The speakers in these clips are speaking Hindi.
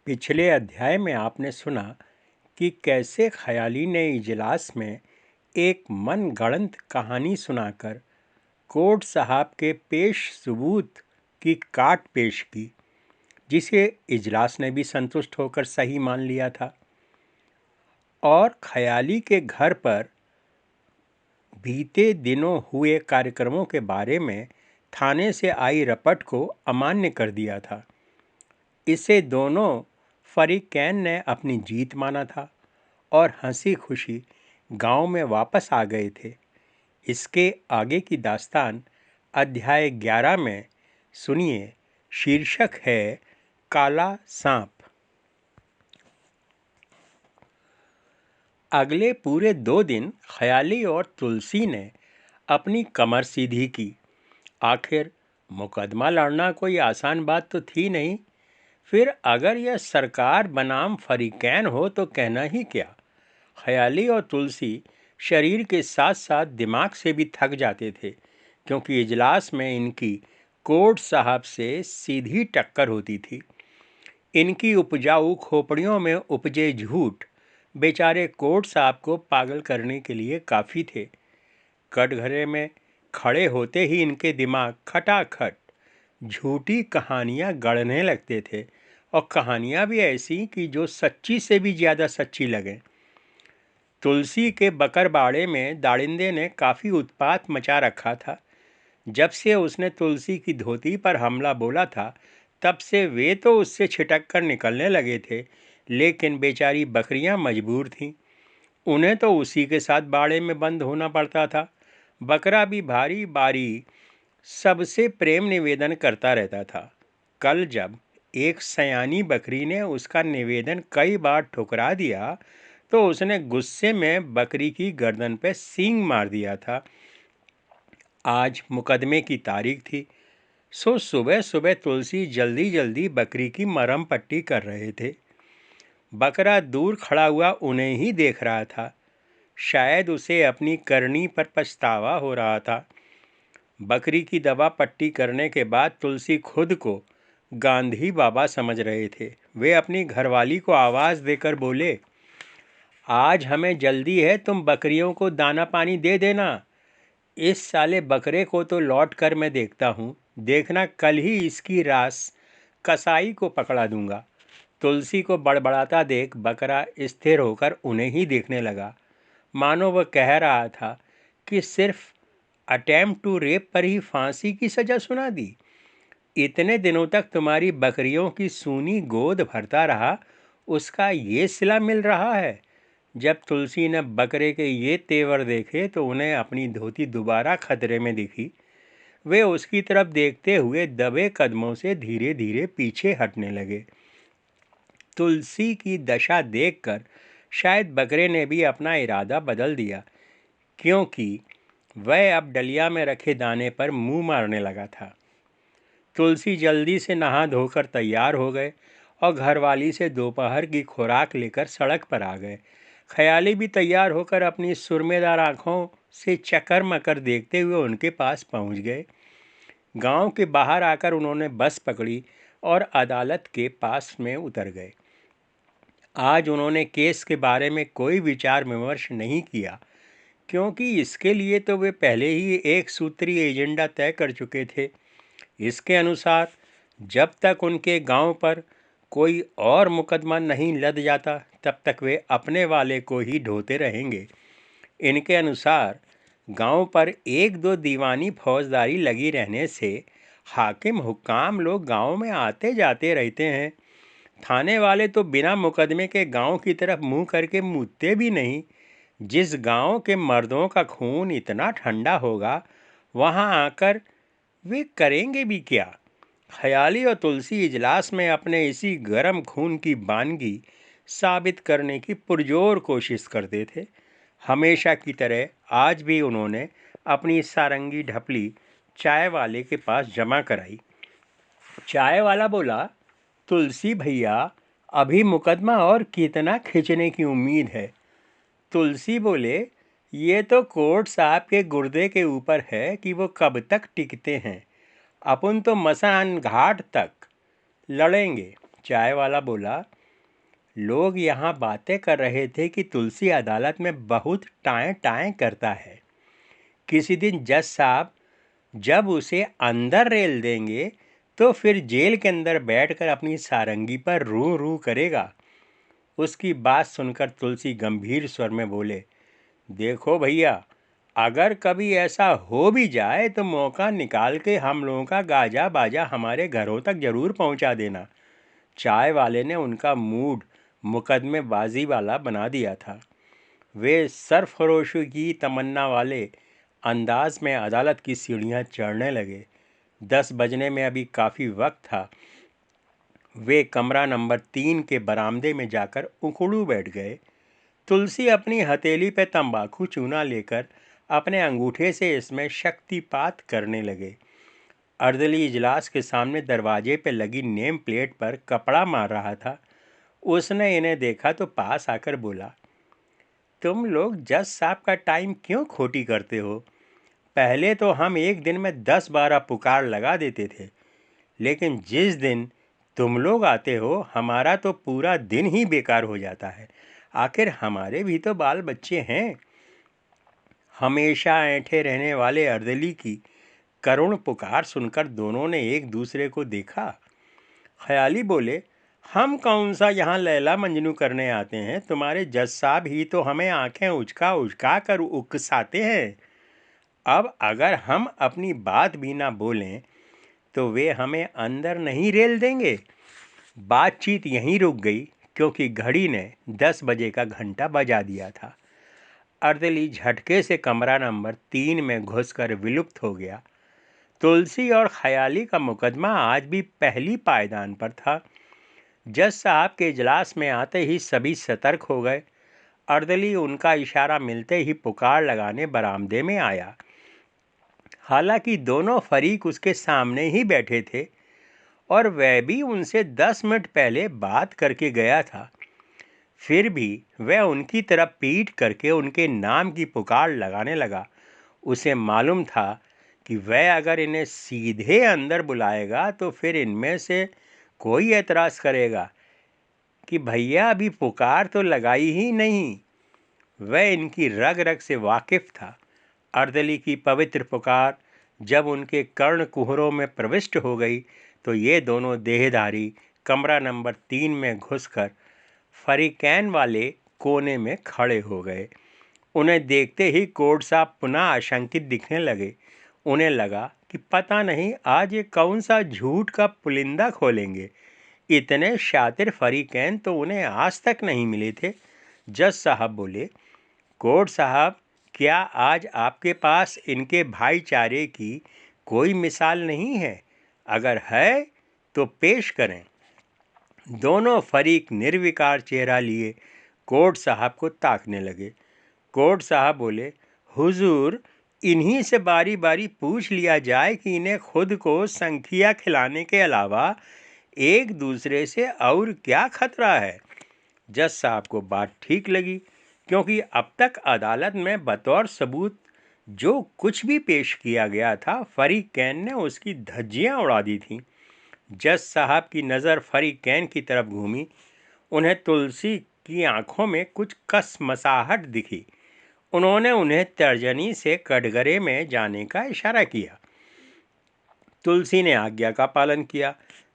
पिछले अध्याय में आपने सुना कि कैसे ख्याली ने इजलास में एक मनगढ़ंत कहानी सुनाकर कोर्ट साहब के पेश सबूत की काट पेश की, जिसे इजलास ने भी संतुष्ट होकर सही मान लिया था। और ख्याली के घर पर बीते दिनों हुए कार्यक्रमों के बारे में थाने से आई रपट को अमान्य कर दिया था। इसे दोनों फरीकैन ने अपनी जीत माना था और हंसी खुशी गांव में वापस आ गए थे। इसके आगे की दास्तान अध्याय 11 में सुनिए। शीर्षक है काला सांप। अगले पूरे 2 दिन ख्याली और तुलसी ने अपनी कमर सीधी की। आखिर मुकदमा लड़ना कोई आसान बात तो थी नहीं। फिर अगर यह सरकार बनाम फरीकैन हो तो कहना ही क्या। ख्याली और तुलसी शरीर के साथ साथ दिमाग से भी थक जाते थे, क्योंकि इजलास में इनकी कोर्ट साहब से सीधी टक्कर होती थी। इनकी उपजाऊ खोपड़ियों में उपजे झूठ बेचारे कोर्ट साहब को पागल करने के लिए काफ़ी थे। कटघरे में खड़े होते ही इनके दिमाग खटाखट झूठी कहानियाँ गढ़ने लगते थे, और कहानियाँ भी ऐसी कि जो सच्ची से भी ज़्यादा सच्ची लगें। तुलसी के बकरबाड़े में दाड़िंदे ने काफ़ी उत्पात मचा रखा था। जब से उसने तुलसी की धोती पर हमला बोला था, तब से वे तो उससे छिटक कर निकलने लगे थे, लेकिन बेचारी बकरियां मजबूर थीं। उन्हें तो उसी के साथ बाड़े में बंद होना पड़ता था। बकरा भी भारी बारी सबसे प्रेम निवेदन करता रहता था। कल जब एक सयानी बकरी ने उसका निवेदन कई बार ठुकरा दिया, तो उसने गुस्से में बकरी की गर्दन पर सींग मार दिया था। आज मुकदमे की तारीख थी, सो सुबह सुबह तुलसी जल्दी जल्दी बकरी की मरहम पट्टी कर रहे थे। बकरा दूर खड़ा हुआ उन्हें ही देख रहा था। शायद उसे अपनी करनी पर पछतावा हो रहा था। बकरी की दवा पट्टी करने के बाद तुलसी खुद को गांधी बाबा समझ रहे थे। वे अपनी घरवाली को आवाज़ देकर बोले, आज हमें जल्दी है, तुम बकरियों को दाना पानी दे देना। इस साले बकरे को तो लौट कर मैं देखता हूँ, देखना कल ही इसकी रास कसाई को पकड़ा दूंगा। तुलसी को बड़बड़ाता देख बकरा स्थिर होकर उन्हें ही देखने लगा, मानो वह कह रहा था कि सिर्फ अटेम्प्ट टू रेप पर ही फांसी की सज़ा सुना दी। इतने दिनों तक तुम्हारी बकरियों की सूनी गोद भरता रहा, उसका ये सिला मिल रहा है। जब तुलसी ने बकरे के ये तेवर देखे तो उन्हें अपनी धोती दोबारा खतरे में दिखी। वे उसकी तरफ देखते हुए दबे कदमों से धीरे धीरे पीछे हटने लगे। तुलसी की दशा देखकर शायद बकरे ने भी अपना इरादा बदल दिया, क्योंकि वह अब डलिया में रखे दाने पर मुंह मारने लगा था। तुलसी जल्दी से नहा धोकर तैयार हो गए और घरवाली से दोपहर की खुराक लेकर सड़क पर आ गए। ख्याली भी तैयार होकर अपनी सुरमेदार आंखों से चकर मकर देखते हुए उनके पास पहुंच गए। गांव के बाहर आकर उन्होंने बस पकड़ी और अदालत के पास में उतर गए। आज उन्होंने केस के बारे में कोई विचार विमर्श नहीं किया, क्योंकि इसके लिए तो वे पहले ही एक सूत्री एजेंडा तय कर चुके थे। इसके अनुसार जब तक उनके गांव पर कोई और मुकदमा नहीं लद जाता, तब तक वे अपने वाले को ही ढोते रहेंगे। इनके अनुसार गांव पर एक दो दीवानी फौजदारी लगी रहने से हाकिम हुक्काम लोग गांव में आते जाते रहते हैं। थाने वाले तो बिना मुकदमे के गांव की तरफ मुंह करके मूतते भी नहीं। जिस गांव के मर्दों का खून इतना ठंडा होगा, वहां आकर वे करेंगे भी क्या। ख्याली और तुलसी इजलास में अपने इसी गर्म खून की बानगी साबित करने की पुरजोर कोशिश करते थे। हमेशा की तरह आज भी उन्होंने अपनी सारंगी ढपली चाय वाले के पास जमा कराई। चाय वाला बोला, तुलसी भैया, अभी मुकदमा और कितना खींचने की उम्मीद है। तुलसी बोले, ये तो कोर्ट साहब के गुर्दे के ऊपर है कि वो कब तक टिकते हैं। अपन तो मसान घाट तक लड़ेंगे। चाय वाला बोला, लोग यहाँ बातें कर रहे थे कि तुलसी अदालत में बहुत टाएं टाएं करता है। किसी दिन जज साहब जब उसे अंदर रेल देंगे तो फिर जेल के अंदर बैठकर अपनी सारंगी पर रू रू करेगा। उसकी बात सुनकर तुलसी गंभीर स्वर में बोले, देखो भैया, अगर कभी ऐसा हो भी जाए तो मौका निकाल के हम लोगों का गाजा बाजा हमारे घरों तक जरूर पहुंचा देना। चाय वाले ने उनका मूड मुकदमेबाजी वाला बना दिया था। वे सरफरोशी की तमन्ना वाले अंदाज में अदालत की सीढ़ियां चढ़ने लगे। 10 बजने में अभी काफ़ी वक्त था। वे कमरा नंबर 3 के बरामदे में जाकर उखड़ू बैठ गए। तुलसी अपनी हथेली पे तंबाकू चूना लेकर अपने अंगूठे से इसमें शक्तिपात करने लगे। अर्दली इजलास के सामने दरवाजे पे लगी नेम प्लेट पर कपड़ा मार रहा था। उसने इन्हें देखा तो पास आकर बोला, तुम लोग जज साहब का टाइम क्यों खोटी करते हो? पहले तो हम एक दिन में 10-12 पुकार लगा देते थे, लेकिन जिस दिन तुम लोग आते हो हमारा तो पूरा दिन ही बेकार हो जाता है। आखिर हमारे भी तो बाल बच्चे हैं। हमेशा ऐंठे रहने वाले अर्दली की करुण पुकार सुनकर दोनों ने एक दूसरे को देखा। ख्याली बोले, हम कौन सा यहाँ लैला मंजनू करने आते हैं? तुम्हारे जज साहब ही तो हमें आंखें उचका उचका कर उकसाते हैं। अब अगर हम अपनी बात भी ना बोलें तो वे हमें अंदर नहीं रेल देंगे। बातचीत यहीं रुक गई क्योंकि घड़ी ने 10 बजे का घंटा बजा दिया था। अर्दली झटके से कमरा नंबर 3 में घुसकर विलुप्त हो गया। तुलसी और ख्याली का मुकदमा आज भी पहली पायदान पर था। जज साहब के इजलास में आते ही सभी सतर्क हो गए। अर्दली उनका इशारा मिलते ही पुकार लगाने बरामदे में आया। हालांकि दोनों फरीक उसके सामने ही बैठे थे और वह भी उनसे 10 मिनट पहले बात करके गया था। फिर भी वह उनकी तरफ पीठ करके उनके नाम की पुकार लगाने लगा। उसे मालूम था कि वह अगर इन्हें सीधे अंदर बुलाएगा तो फिर इनमें से कोई एतराज़ करेगा कि भैया अभी पुकार तो लगाई ही नहीं। वह इनकी रग रग से वाकिफ था। अर्दली की पवित्र पुकार जब उनके कर्ण कुहरों में प्रविष्ट हो गई तो ये दोनों देहधारी कमरा नंबर 3 में घुसकर फरीकैन वाले कोने में खड़े हो गए। उन्हें देखते ही कोर्ट साहब पुनः आशंकित दिखने लगे। उन्हें लगा कि पता नहीं आज ये कौन सा झूठ का पुलिंदा खोलेंगे। इतने शातिर फरीकैन तो उन्हें आज तक नहीं मिले थे। जज साहब बोले, कोर्ट साहब, क्या आज आपके पास इनके भाईचारे की कोई मिसाल नहीं है? अगर है तो पेश करें। दोनों फरीक निर्विकार चेहरा लिए कोर्ट साहब को ताकने लगे। कोर्ट साहब बोले, हुजूर, इन्हीं से बारी बारी पूछ लिया जाए कि इन्हें खुद को संखिया खिलाने के अलावा एक दूसरे से और क्या खतरा है? जज साहब को बात ठीक लगी क्योंकि अब तक अदालत में बतौर सबूत जो कुछ भी पेश किया गया था फरीकैन ने उसकी धज्जियां उड़ा दी थीं। जज साहब की नज़र फरीकैन की तरफ घूमी। उन्हें तुलसी की आंखों में कुछ कसमसाहट दिखी। उन्होंने उन्हें तर्जनी से कटघरे में जाने का इशारा किया। तुलसी ने आज्ञा का पालन किया।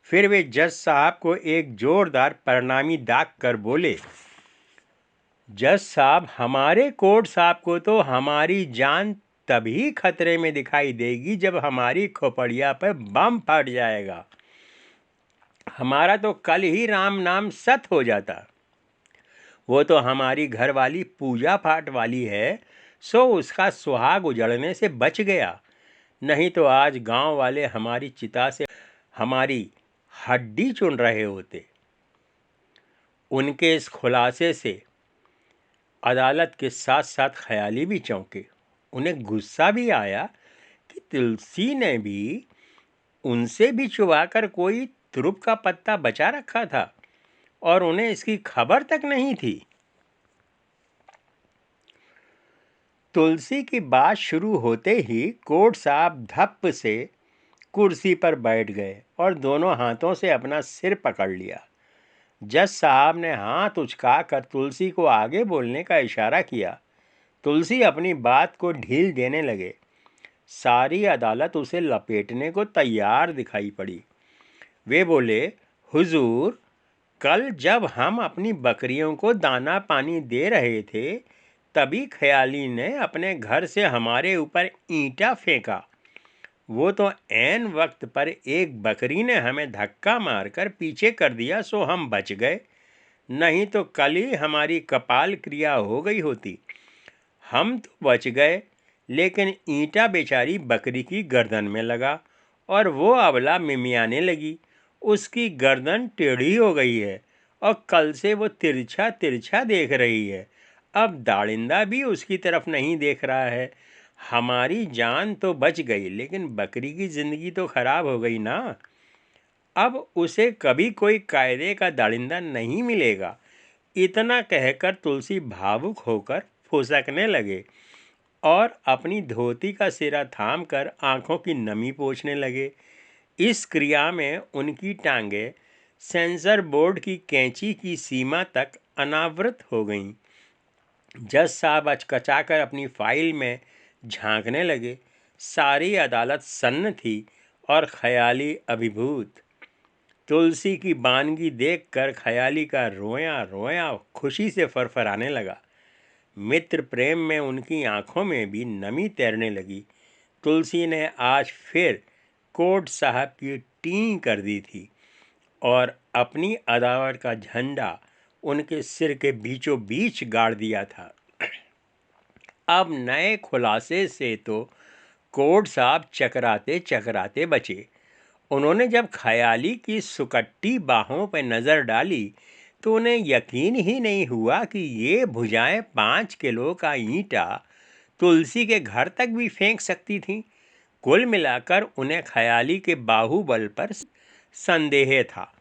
फिर वे जज साहब को एक जोरदार प्रणामी दाग कर बोले, जज साहब, हमारे कोर्ट साहब को तो हमारी जान तभी खतरे में दिखाई देगी जब हमारी खोपड़िया पर बम फट जाएगा। हमारा तो कल ही राम नाम सत हो जाता। वो तो हमारी घरवाली पूजा पाठ वाली है, सो उसका सुहाग उजड़ने से बच गया। नहीं तो आज गांव वाले हमारी चिता से हमारी हड्डी चुन रहे होते। उनके इस खुलासे से अदालत के साथ साथ ख्याली भी चौंके। उन्हें गुस्सा भी आया कि तुलसी ने भी उनसे भी चुबाकर कोई तुरुप का पत्ता बचा रखा था और उन्हें इसकी खबर तक नहीं थी। तुलसी की बात शुरू होते ही कोर्ट साहब धप्प से कुर्सी पर बैठ गए और दोनों हाथों से अपना सिर पकड़ लिया। जज साहब ने हाथ उचकाकर तुलसी को आगे बोलने का इशारा किया। तुलसी अपनी बात को ढील देने लगे। सारी अदालत उसे लपेटने को तैयार दिखाई पड़ी। वे बोले, हुजूर, कल जब हम अपनी बकरियों को दाना पानी दे रहे थे, तभी ख्याली ने अपने घर से हमारे ऊपर ईंटा फेंका। वो तो ऐन वक्त पर एक बकरी ने हमें धक्का मारकर पीछे कर दिया, सो हम बच गए, नहीं तो कल ही हमारी कपाल क्रिया हो गई होती। हम तो बच गए, लेकिन ईंटा बेचारी बकरी की गर्दन में लगा और वो अबला मिमियाने लगी। उसकी गर्दन टेढ़ी हो गई है और कल से वो तिरछा तिरछा देख रही है। अब दाड़िंदा भी उसकी तरफ नहीं देख रहा है। हमारी जान तो बच गई, लेकिन बकरी की जिंदगी तो खराब हो गई ना। अब उसे कभी कोई कायदे का दाड़िंदा नहीं मिलेगा। इतना कहकर तुलसी भावुक होकर फुसकने लगे और अपनी धोती का सिरा थामकर आंखों की नमी पोंछने लगे। इस क्रिया में उनकी टांगें सेंसर बोर्ड की कैंची की सीमा तक अनावृत हो गईं। जज साहब अचकचाकर अपनी फाइल में झांकने लगे। सारी अदालत सन्न थी और ख्याली अभिभूत। तुलसी की बानगी देखकर ख्याली का रोया रोया खुशी से फरफराने लगा। मित्र प्रेम में उनकी आंखों में भी नमी तैरने लगी। तुलसी ने आज फिर कोर्ट साहब की टी कर दी थी और अपनी अदावत का झंडा उनके सिर के बीचों बीच गाड़ दिया था। अब नए खुलासे से तो कोर्ट साहब चकराते चकराते बचे। उन्होंने जब ख्याली की सुकट्टी बाहों पर नज़र डाली तो उन्हें यकीन ही नहीं हुआ कि ये भुजाएं 5 किलो का ईंटा तुलसी के घर तक भी फेंक सकती थीं। कुल मिलाकर उन्हें ख्याली के बाहुबल पर संदेह था।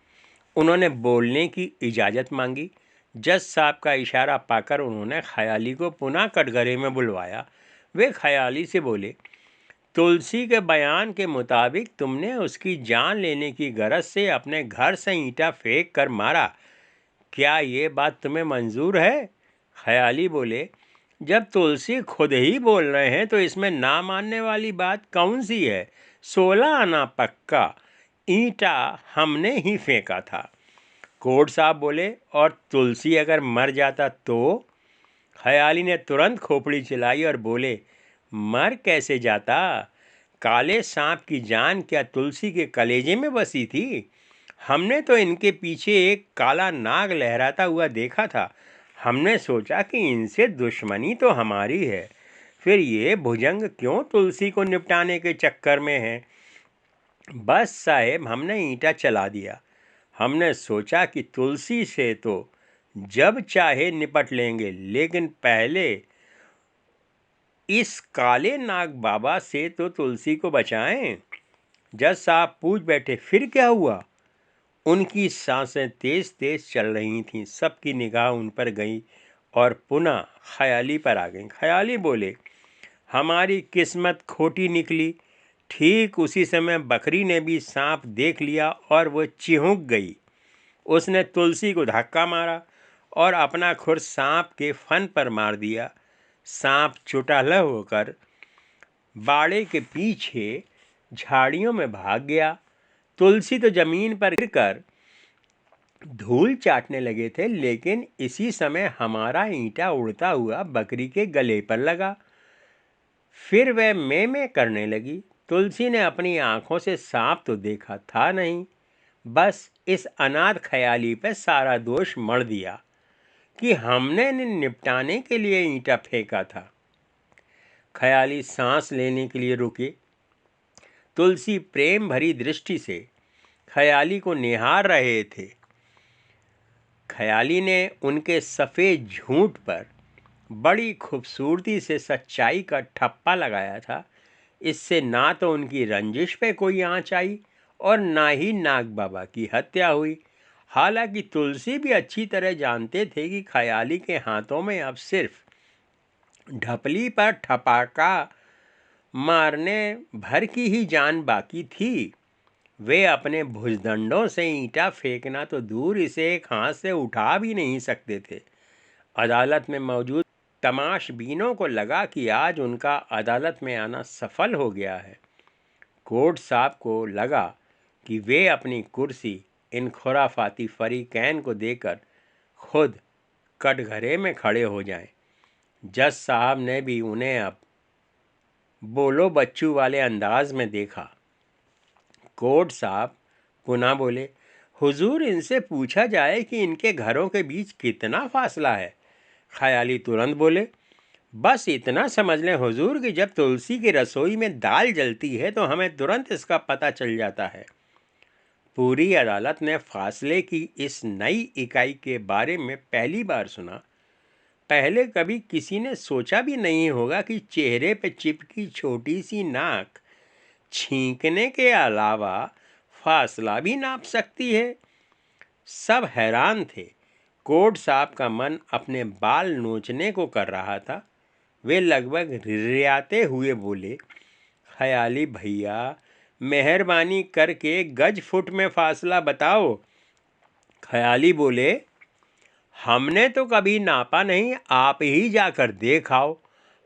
उन्होंने बोलने की इजाज़त मांगी। जज साहब का इशारा पाकर उन्होंने ख्याली को पुनः कटघरे में बुलवाया। वे ख्याली से बोले, तुलसी के बयान के मुताबिक तुमने उसकी जान लेने की गरज से अपने घर से ईंटा फेंक कर मारा। क्या ये बात तुम्हें मंजूर है? ख्याली बोले, जब तुलसी खुद ही बोल रहे हैं तो इसमें ना मानने वाली बात कौन सी है? 16 आना पक्का ईंटा हमने ही फेंका था। कोर्ट साहब बोले, और तुलसी अगर मर जाता तो? ख्याली ने तुरंत खोपड़ी चलाई और बोले, मर कैसे जाता? काले सांप की जान क्या तुलसी के कलेजे में बसी थी? हमने तो इनके पीछे एक काला नाग लहराता हुआ देखा था। हमने सोचा कि इनसे दुश्मनी तो हमारी है, फिर ये भुजंग क्यों तुलसी को निपटाने के चक्कर में है? बस साहेब, हमने ईंटा चला दिया। हमने सोचा कि तुलसी से तो जब चाहे निपट लेंगे, लेकिन पहले इस काले नाग बाबा से तो तुलसी को बचाएं। जज साहब पूछ बैठे, फिर क्या हुआ? उनकी सांसें तेज तेज चल रही थीं। सबकी निगाह उन पर गई और पुनः ख्याली पर आ गई। ख्याली बोले, हमारी किस्मत खोटी निकली। ठीक उसी समय बकरी ने भी सांप देख लिया और वो चिहुक गई। उसने तुलसी को धक्का मारा और अपना खुर सांप के फन पर मार दिया। सांप चुटहला होकर बाड़े के पीछे झाड़ियों में भाग गया। तुलसी तो जमीन पर गिरकर धूल चाटने लगे थे, लेकिन इसी समय हमारा ईंटा उड़ता हुआ बकरी के गले पर लगा। फिर वह में करने लगी। तुलसी ने अपनी आंखों से सांप तो देखा था नहीं, बस इस अनाथ ख्याली पर सारा दोष मढ़ दिया कि हमने निपटाने के लिए ईंटा फेंका था। ख्याली सांस लेने के लिए रुके। तुलसी प्रेम भरी दृष्टि से ख्याली को निहार रहे थे। ख्याली ने उनके सफ़ेद झूठ पर बड़ी खूबसूरती से सच्चाई का ठप्पा लगाया था। इससे ना तो उनकी रंजिश पे कोई आँच आई और ना ही नाग बाबा की हत्या हुई। हालांकि तुलसी भी अच्छी तरह जानते थे कि ख्याली के हाथों में अब सिर्फ ढपली पर ठपाका मारने भर की ही जान बाकी थी। वे अपने भुजदंडों से ईंटा फेंकना तो दूर, इसे एक हाथ से उठा भी नहीं सकते थे। अदालत में मौजूद तमाशबीनों को लगा कि आज उनका अदालत में आना सफल हो गया है। कोर्ट साहब को लगा कि वे अपनी कुर्सी इन खुराफाती फरीकैन को देकर खुद कटघरे में खड़े हो जाएं। जज साहब ने भी उन्हें अब बोलो बच्चू वाले अंदाज में देखा। कोर्ट साहब पुनः बोले, हुजूर, इनसे पूछा जाए कि इनके घरों के बीच कितना फासला है। ख्याली तुरंत बोले, बस इतना समझ लें हुजूर कि जब तुलसी की रसोई में दाल जलती है तो हमें तुरंत इसका पता चल जाता है। पूरी अदालत ने फासले की इस नई इकाई के बारे में पहली बार सुना। पहले कभी किसी ने सोचा भी नहीं होगा कि चेहरे पे चिपकी छोटी सी नाक छींकने के अलावा फासला भी नाप सकती है। सब हैरान थे। कोर्ट साहब का मन अपने बाल नोचने को कर रहा था। वे लगभग रिर्याते हुए बोले, ख्याली भैया, मेहरबानी करके गज फुट में फासला बताओ। ख्याली बोले, हमने तो कभी नापा नहीं, आप ही जाकर देखाओ।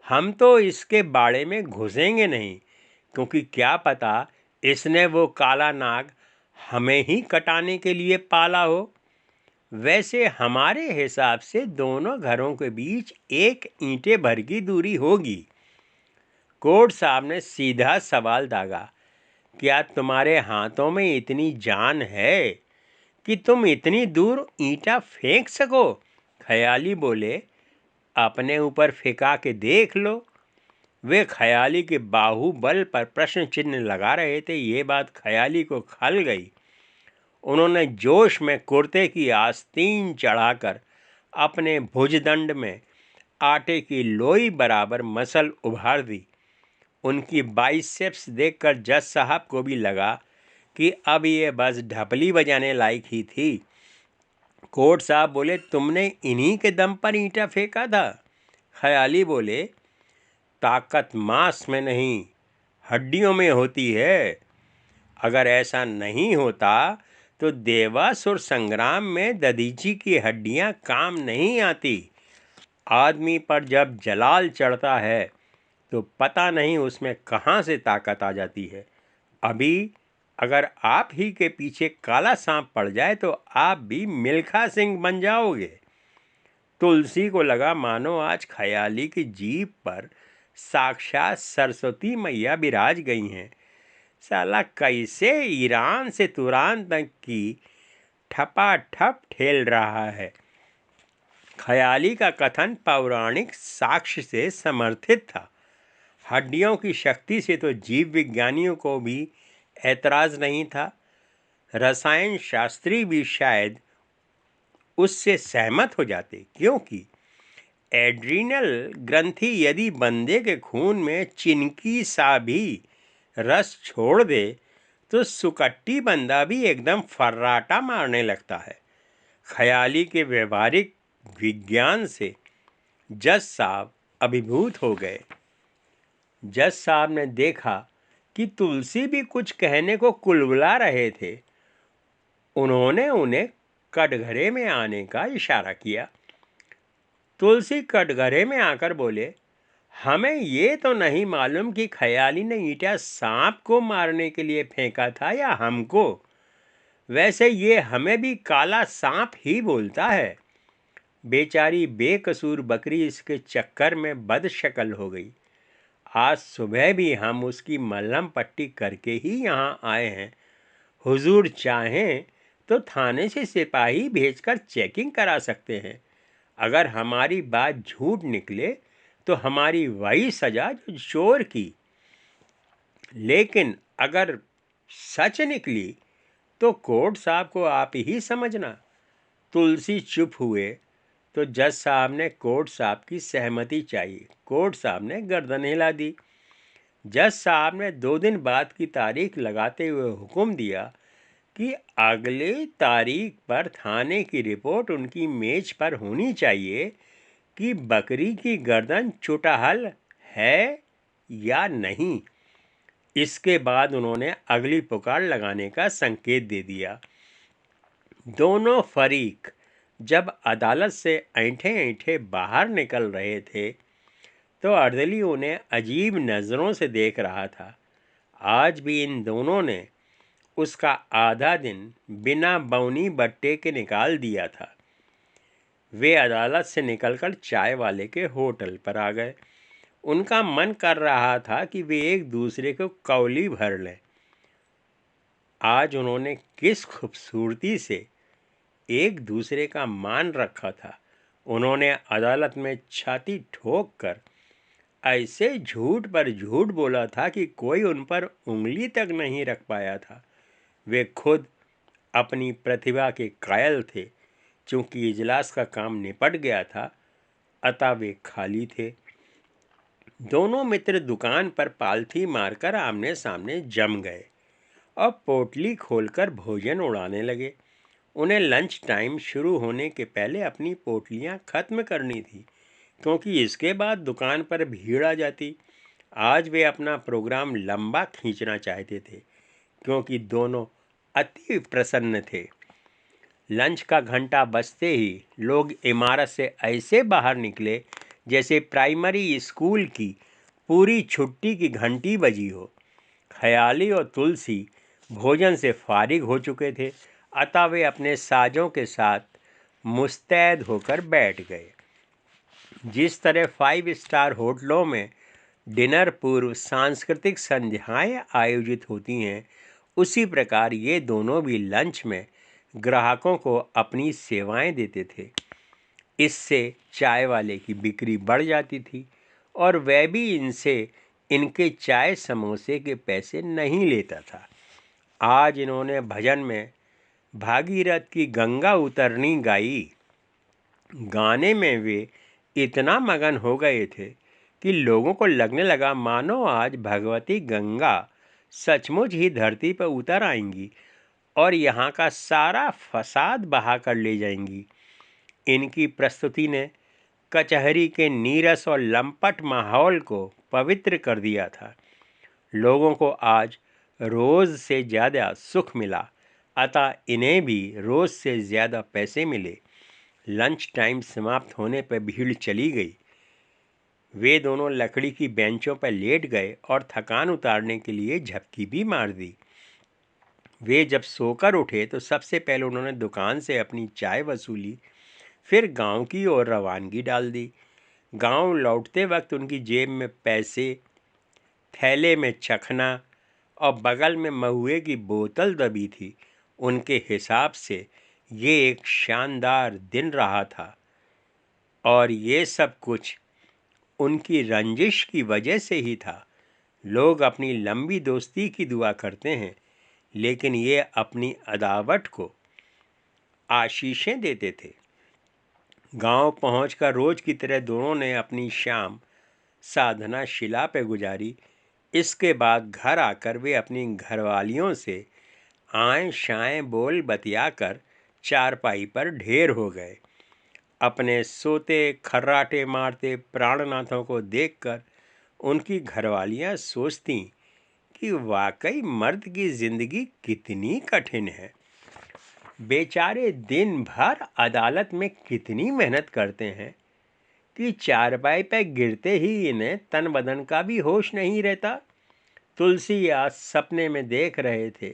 हम तो इसके बाड़े में घुसेंगे नहीं, क्योंकि क्या पता इसने वो काला नाग हमें ही कटाने के लिए पाला हो। वैसे हमारे हिसाब से दोनों घरों के बीच एक ईंटे भर की दूरी होगी। कोर्ट साहब ने सीधा सवाल दागा, क्या तुम्हारे हाथों में इतनी जान है कि तुम इतनी दूर ईंटा फेंक सको? ख्याली बोले, अपने ऊपर फेंका के देख लो। वे ख्याली के बाहुबल पर प्रश्न चिन्ह लगा रहे थे। ये बात ख्याली को खल गई। उन्होंने जोश में कुर्ते की आस्तीन चढ़ाकर अपने भुजदंड में आटे की लोई बराबर मसल उभार दी। उनकी बाइसेप्स देखकर जज साहब को भी लगा कि अब ये बस ढपली बजाने लायक ही थी। कोर्ट साहब बोले, तुमने इन्हीं के दम पर ईंटा फेंका था? ख्याली बोले, ताकत मांस में नहीं, हड्डियों में होती है। अगर ऐसा नहीं होता तो देवासुर संग्राम में दधीची की हड्डियां काम नहीं आती। आदमी पर जब जलाल चढ़ता है तो पता नहीं उसमें कहाँ से ताकत आ जाती है। अभी अगर आप ही के पीछे काला सांप पड़ जाए तो आप भी मिल्खा सिंह बन जाओगे। तुलसी को लगा मानो आज ख्याली की जीभ पर साक्षात सरस्वती मैया विराज गई हैं। साला कैसे ईरान से तुरान तक की ठपाठप ठेल रहा है। ख्याली का कथन पौराणिक साक्ष्य से समर्थित था। हड्डियों की शक्ति से तो जीव विज्ञानियों को भी ऐतराज़ नहीं था। रसायन शास्त्री भी शायद उससे सहमत हो जाते, क्योंकि एड्रीनल ग्रंथि यदि बंदे के खून में चिनकी सा भी रस छोड़ दे तो सुकट्टी बंदा भी एकदम फर्राटा मारने लगता है। ख्याली के व्यवहारिक विज्ञान से जज साहब अभिभूत हो गए। जज साहब ने देखा कि तुलसी भी कुछ कहने को कुलबुला रहे थे। उन्होंने उन्हें कटघरे में आने का इशारा किया। तुलसी कटघरे में आकर बोले, हमें ये तो नहीं मालूम कि ख्याली ने ईंटा सांप को मारने के लिए फेंका था या हमको। वैसे ये हमें भी काला सांप ही बोलता है। बेचारी बेकसूर बकरी इसके चक्कर में बदशक्ल हो गई। आज सुबह भी हम उसकी मलहम पट्टी करके ही यहाँ आए हैं। हुजूर चाहें तो थाने से सिपाही भेजकर चेकिंग करा सकते हैं। अगर हमारी बात झूठ निकले तो हमारी वही सजा जो चोर की, लेकिन अगर सच निकली तो कोर्ट साहब को आप ही समझना। तुलसी चुप हुए तो जज साहब ने कोर्ट साहब की सहमति चाहिए। कोर्ट साहब ने गर्दन हिला दी। जज साहब ने 2 दिन बाद की तारीख लगाते हुए हुक्म दिया कि अगली तारीख पर थाने की रिपोर्ट उनकी मेज पर होनी चाहिए कि बकरी की गर्दन चुटहल है या नहीं। इसके बाद उन्होंने अगली पुकार लगाने का संकेत दे दिया। दोनों फरीक जब अदालत से ऐंठे ऐंठे बाहर निकल रहे थे तो अर्दली उन्हें अजीब नज़रों से देख रहा था। आज भी इन दोनों ने उसका आधा दिन बिना बौनी बट्टे के निकाल दिया था। वे अदालत से निकलकर चाय वाले के होटल पर आ गए। उनका मन कर रहा था कि वे एक दूसरे को कौली भर लें। आज उन्होंने किस खूबसूरती से एक दूसरे का मान रखा था। उन्होंने अदालत में छाती ठोक कर ऐसे झूठ पर झूठ बोला था कि कोई उन पर उंगली तक नहीं रख पाया था। वे खुद अपनी प्रतिभा के कायल थे। चूंकि इजलास का काम निपट गया था, अतः वे खाली थे। दोनों मित्र दुकान पर पालथी मारकर आमने सामने जम गए और पोटली खोलकर भोजन उड़ाने लगे। उन्हें लंच टाइम शुरू होने के पहले अपनी पोटलियां खत्म करनी थी, क्योंकि इसके बाद दुकान पर भीड़ आ जाती। आज वे अपना प्रोग्राम लंबा खींचना चाहते थे, क्योंकि दोनों अति प्रसन्न थे। लंच का घंटा बजते ही लोग इमारत से ऐसे बाहर निकले जैसे प्राइमरी स्कूल की पूरी छुट्टी की घंटी बजी हो। ख्याली और तुलसी भोजन से फारिग हो चुके थे, अतः वे अपने साजों के साथ मुस्तैद होकर बैठ गए। जिस तरह 5 स्टार होटलों में डिनर पूर्व सांस्कृतिक संध्याएं आयोजित होती हैं, उसी प्रकार ये दोनों भी लंच में ग्राहकों को अपनी सेवाएं देते थे। इससे चाय वाले की बिक्री बढ़ जाती थी और वह भी इनसे इनके चाय समोसे के पैसे नहीं लेता था। आज इन्होंने भजन में भागीरथ की गंगा उतरनी गाई। गाने में वे इतना मगन हो गए थे कि लोगों को लगने लगा मानो आज भगवती गंगा सचमुच ही धरती पर उतर आएंगी और यहाँ का सारा फसाद बहा कर ले जाएंगी। इनकी प्रस्तुति ने कचहरी के नीरस और लंपट माहौल को पवित्र कर दिया था। लोगों को आज रोज़ से ज़्यादा सुख मिला, अतः इन्हें भी रोज़ से ज़्यादा पैसे मिले। लंच टाइम समाप्त होने पर भीड़ चली गई। वे दोनों लकड़ी की बेंचों पर लेट गए और थकान उतारने के लिए झपकी भी मार दी। वे जब सोकर उठे तो सबसे पहले उन्होंने दुकान से अपनी चाय वसूली, फिर गांव की ओर रवानगी डाल दी। गांव लौटते वक्त उनकी जेब में पैसे, थैले में चखना और बगल में महुए की बोतल दबी थी। उनके हिसाब से ये एक शानदार दिन रहा था और ये सब कुछ उनकी रंजिश की वजह से ही था। लोग अपनी लंबी दोस्ती की दुआ करते हैं, लेकिन ये अपनी अदावट को आशीषें देते थे। गांव पहुंचकर रोज की तरह दोनों ने अपनी शाम साधना शिला पे गुजारी। इसके बाद घर आकर वे अपनी घरवालियों से आए शाएं बोल बतियाकर चारपाई पर ढेर हो गए। अपने सोते खर्राटे मारते प्राणनाथों को देखकर उनकी घरवालियां सोचती कि वाकई मर्द की जिंदगी कितनी कठिन है। बेचारे दिन भर अदालत में कितनी मेहनत करते हैं कि चारपाई पर गिरते ही इन्हें तन बदन का भी होश नहीं रहता। तुलसी आज सपने में देख रहे थे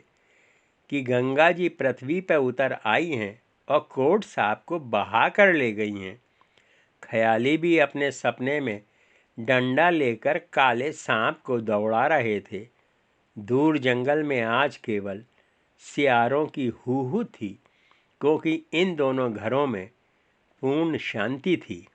कि गंगा जी पृथ्वी पर उतर आई हैं और कोर्ट साहब को बहा कर ले गई हैं। ख्याली भी अपने सपने में डंडा लेकर काले सांप को दौड़ा रहे थे। दूर जंगल में आज केवल सियारों की हूहू थी, क्योंकि इन दोनों घरों में पूर्ण शांति थी।